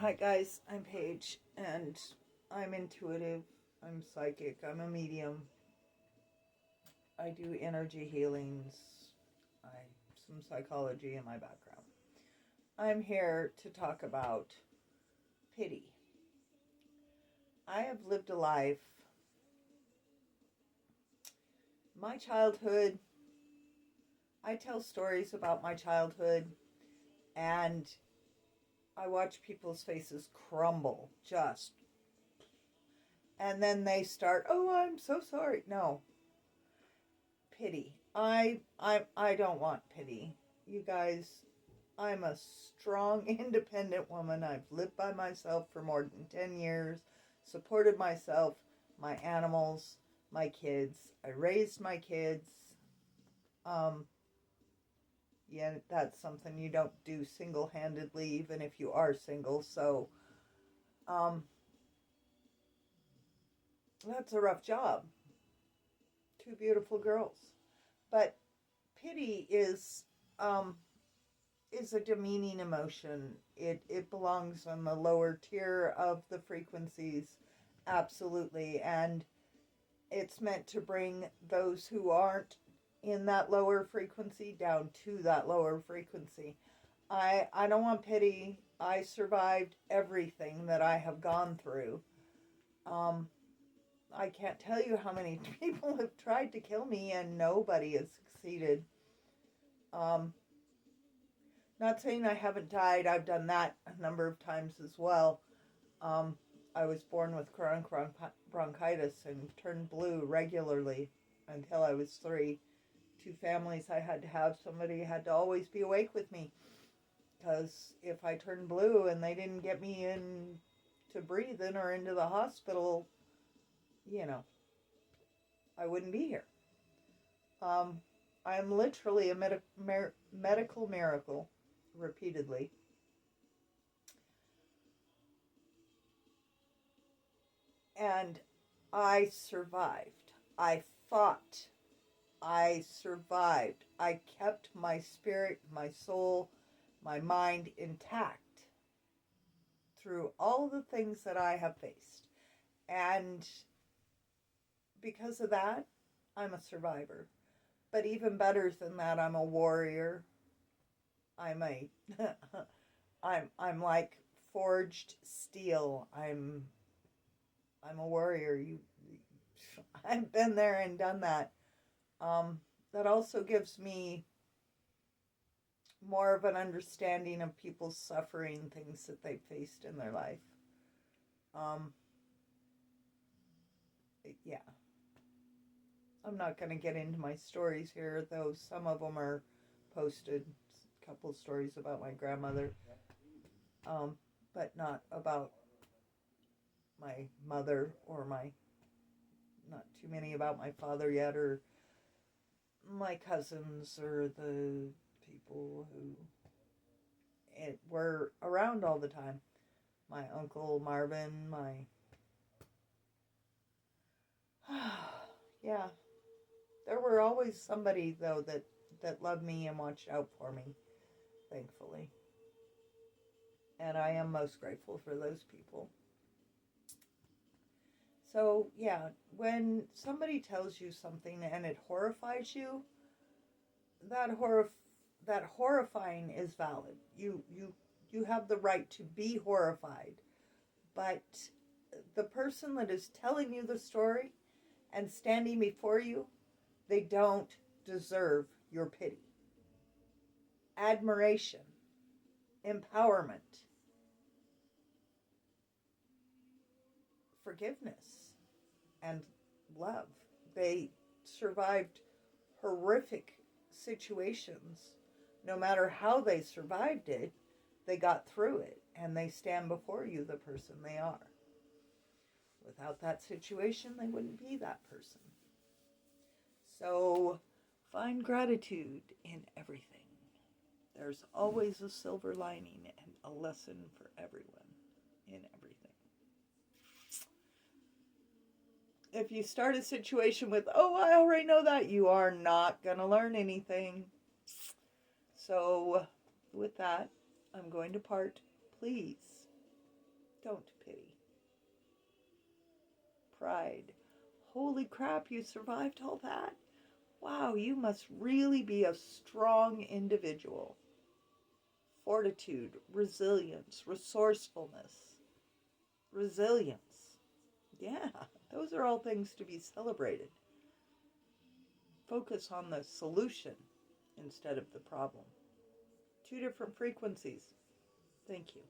Hi guys, I'm Paige, and I'm intuitive, I'm psychic, I'm a medium. I do energy healings, some psychology in my background. I'm here to talk about pity. I have lived a life, my childhood, I tell stories about my childhood, and I watch people's faces crumble, and then they start, oh, I'm so sorry. No, pity. I don't want pity. You guys, I'm a strong, independent woman. I've lived by myself for more than 10 years, supported myself, my animals, my kids. I raised my kids. Um, yeah, that's something you don't do single-handedly, even if you are single. So, um, that's a rough job. Two beautiful girls. But pity um, is a demeaning emotion. It belongs on the lower tier of the frequencies, absolutely, and it's meant to bring those who aren't in that lower frequency down to that lower frequency. I don't want pity. I survived everything that I have gone through. Um, I can't tell you how many people have tried to kill me and nobody has succeeded. Um, Not saying I haven't died. I've done that a number of times as well. Um, I was born with chronic bronchitis and turned blue regularly until I was 3. 2 families I had to have. Somebody had to always be awake with me. Because if I turned blue and they didn't get me in to breathe in or into the hospital, you know, I wouldn't be here. I'm literally a medical miracle, repeatedly. And I survived. I fought. I survived. I kept my spirit, my soul, my mind intact through all the things that I have faced. And because of that, I'm a survivor. But even better than that, I'm a warrior. I'm a I'm like forged steel. I'm a warrior. I've been there and done that. That also gives me more of an understanding of people's suffering, things that they've faced in their life. Um, yeah. I'm not going to get into my stories here, though some of them are posted. A couple stories about my grandmother, but not about my mother or not too many about my father yet, or my cousins, or the people who were around all the time. My uncle Marvin, yeah. There were always somebody, though, that loved me and watched out for me, thankfully. And I am most grateful for those people. So, yeah, when somebody tells you something and it horrifies you, that horrifying is valid. You have the right to be horrified. But the person that is telling you the story and standing before you, they don't deserve your pity. Admiration, empowerment, forgiveness, and love. They survived horrific situations. No matter how they survived it, they got through it, and they stand before you the person they are. Without that situation, they wouldn't be that person. So find gratitude in everything. There's always a silver lining and a lesson for everyone in everything. If you start a situation with, oh, I already know that, you are not going to learn anything. So with that, I'm going to part. Please Don't pity. Pride. Holy crap, you survived all that? Wow, you must really be a strong individual. Fortitude, resilience, resourcefulness, resilience. Yeah, those are all things to be celebrated. Focus on the solution instead of the problem. Two different frequencies. Thank you.